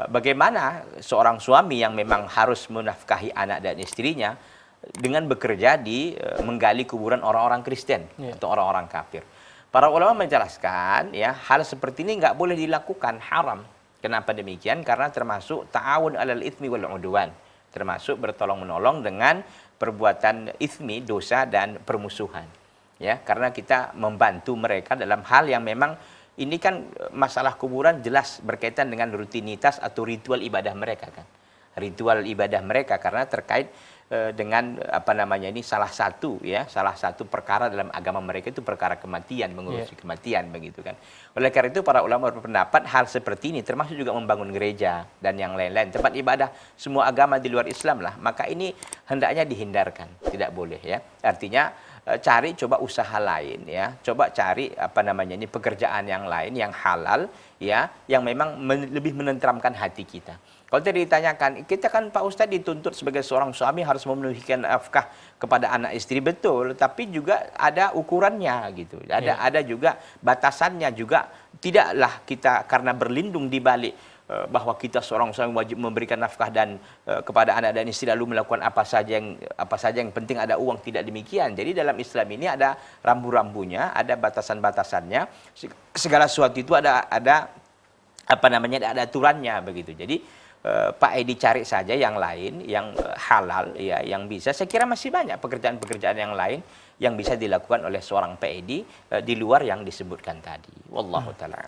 bagaimana seorang suami yang memang harus menafkahi anak dan istrinya dengan bekerja di menggali kuburan orang-orang Kristen atau orang-orang kafir. Para ulama menjelaskan ya hal seperti ini nggak boleh dilakukan, haram. Kenapa demikian? Karena termasuk ta'awun 'alal itsmi wal 'udwan, termasuk bertolong-menolong dengan perbuatan itsmi, dosa dan permusuhan. Ya, karena kita membantu mereka dalam hal yang memang ini kan masalah kuburan jelas berkaitan dengan rutinitas atau ritual ibadah mereka kan. Ritual ibadah mereka karena terkait dengan apa namanya ini salah satu perkara dalam agama mereka itu perkara kematian, mengurusi kematian begitu kan. Oleh karena itu para ulama berpendapat hal seperti ini termasuk juga membangun gereja dan yang lain-lain tempat ibadah semua agama di luar Islam lah, maka ini hendaknya dihindarkan, tidak boleh ya. Artinya cari coba usaha lain ya, coba cari apa namanya ini pekerjaan yang lain yang halal ya, yang memang lebih menenteramkan hati kita. Kalau tadi ditanyakan, kita kan Pak Ustadz dituntut sebagai seorang suami harus memenuhikan nafkah kepada anak istri, betul, tapi juga ada ukurannya gitu. Ada juga batasannya juga. Tidaklah kita karena berlindung di balik bahwa kita seorang suami wajib memberikan nafkah dan kepada anak dan istri lalu melakukan apa saja yang penting ada uang, tidak demikian. Jadi dalam Islam ini ada rambu-rambunya, ada batasan-batasannya. Segala sesuatu itu ada apa namanya ada aturannya begitu. Jadi Pak Edi cari saja yang lain, yang halal, ya, yang bisa. Saya kira masih banyak pekerjaan-pekerjaan yang lain yang bisa dilakukan oleh seorang Pak Edi di luar yang disebutkan tadi. Wallahu ta'ala.